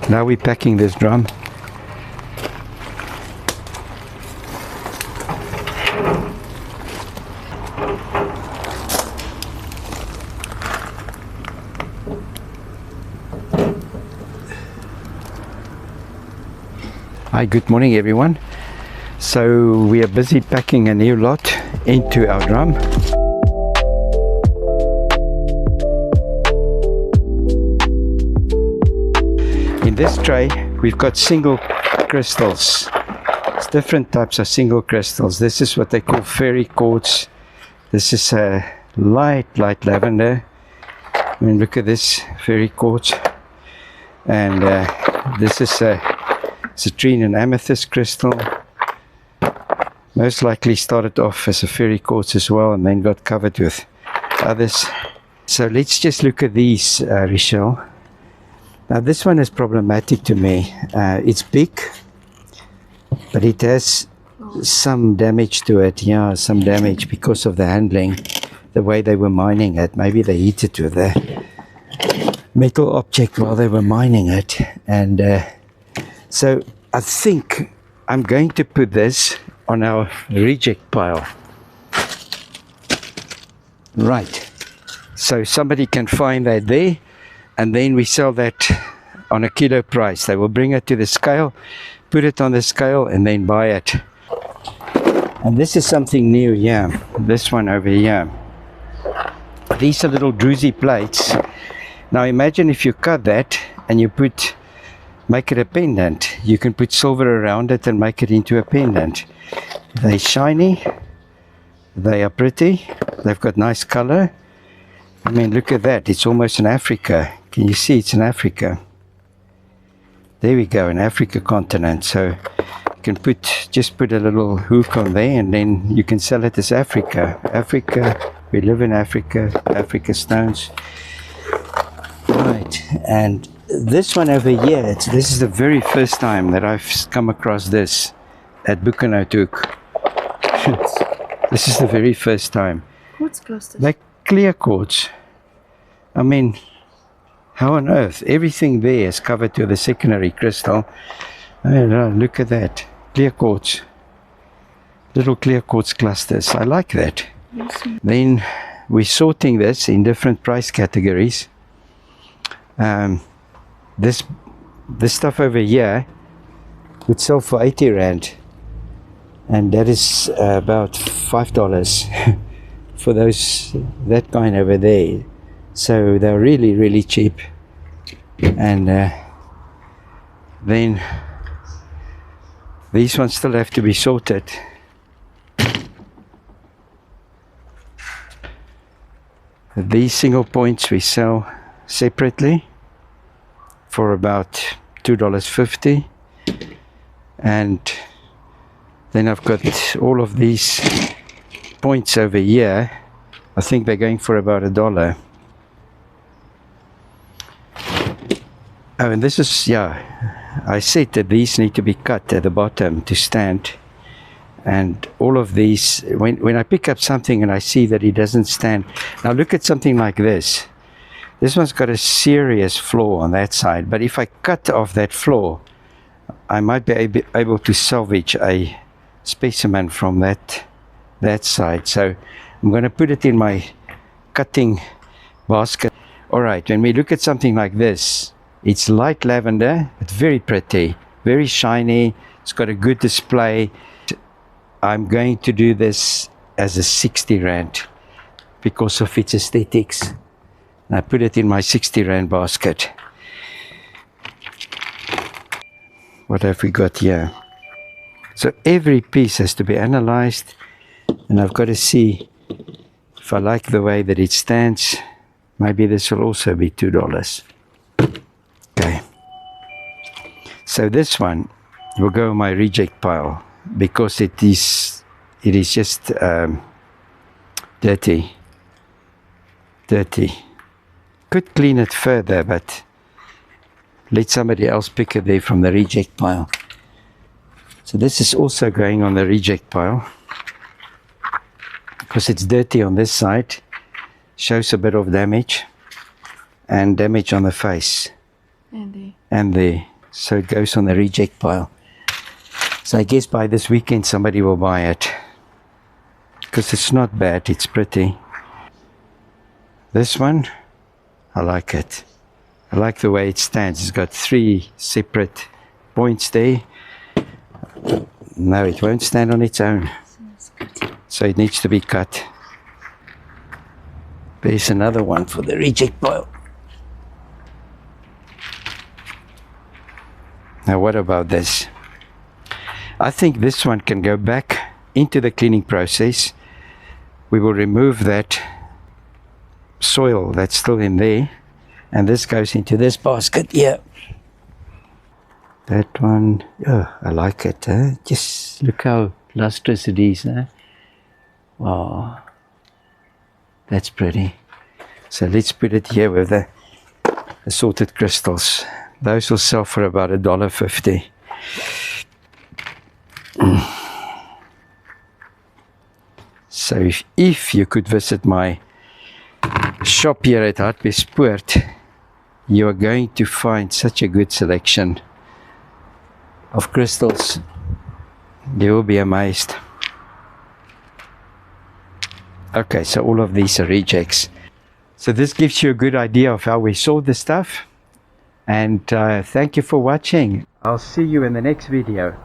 Now we're packing this drum. Hi, good morning everyone. So we are busy packing a new lot into our drum. In this tray we've got single crystals. It's different types of single crystals. This is what they call fairy quartz. This is a light lavender. I mean, look at this fairy quartz. And this is a citrine and amethyst crystal. Most likely started off as a fairy quartz as well and then got covered with others. So let's just look at these, Rochelle. Now this one is problematic to me. It's big, but it has some damage to it. Yeah, some damage because of the handling, the way they were mining it. Maybe they hit it with a metal object while they were mining it. And so I think I'm going to put this on our reject pile. Right. So somebody can find that there, and then we sell that on a kilo price. They will bring it to the scale, put it on the scale, and then buy it. And this is something new here. This one over here. These are little drusy plates. Now imagine if you cut that and you make it a pendant. You can put silver around it and make it into a pendant. They're shiny. They are pretty. They've got nice color. I mean, look at that. It's almost in Africa. Can you see it's in Africa? There we go, an Africa continent. So you can just put a little hook on there and then you can sell it as Africa. Africa, we live in Africa. Africa stones. Right, and this one over here, this is the very first time that I've come across this at Buchanautuk. This is the very first time. Quartz clusters. Like clear quartz. I mean, how on earth? Everything there is covered with a secondary crystal. Oh, look at that. Clear quartz. Little clear quartz clusters. I like that. Awesome. Then we're sorting this in different price categories. This stuff over here would sell for 80 Rand, and that is about $5 for that kind over there. So they're really cheap. And then these ones still have to be sorted. These single points we sell separately for about $2.50, and then I've got all of these points over here. I think they're going for about $1. Oh, and this is, yeah, I said that these need to be cut at the bottom to stand. And all of these, when I pick up something and I see that it doesn't stand. Now look at something like this. This one's got a serious flaw on that side, but if I cut off that flaw, I might be able to salvage a specimen from that side. So I'm going to put it in my cutting basket. All right, when we look at something like this, it's light lavender, but very pretty, very shiny. It's got a good display. I'm going to do this as a 60 Rand because of its aesthetics. And I put it in my 60 Rand basket. What have we got here? So every piece has to be analyzed, and I've got to see if I like the way that it stands. Maybe this will also be $2. Okay. So this one will go in my reject pile because it is just dirty. Could clean it further, but let somebody else pick it there from the reject pile. So this is also going on the reject pile because it's dirty on this side. Shows a bit of damage and damage on the face. And there. And there. so it goes on the reject pile. So I guess by this weekend somebody will buy it, because it's not bad, it's pretty. This one, I like it. I like the way it stands. It's got 3 separate points there. No, it won't stand on its own, so it needs to be cut. There's another one for the reject pile. Now what about this? I think this one can go back into the cleaning process. We will remove that soil that's still in there, and this goes into this basket here. That one, oh, I like it. Just look how lustrous it is. Wow, that's pretty. So let's put it here with the assorted crystals. Those will sell for about $1.50. So if you could visit my shop here at Hartbeespoort, you are going to find such a good selection of crystals. You will be amazed. Okay, so all of these are rejects. So this gives you a good idea of how we sort the stuff. And thank you for watching. I'll see you in the next video.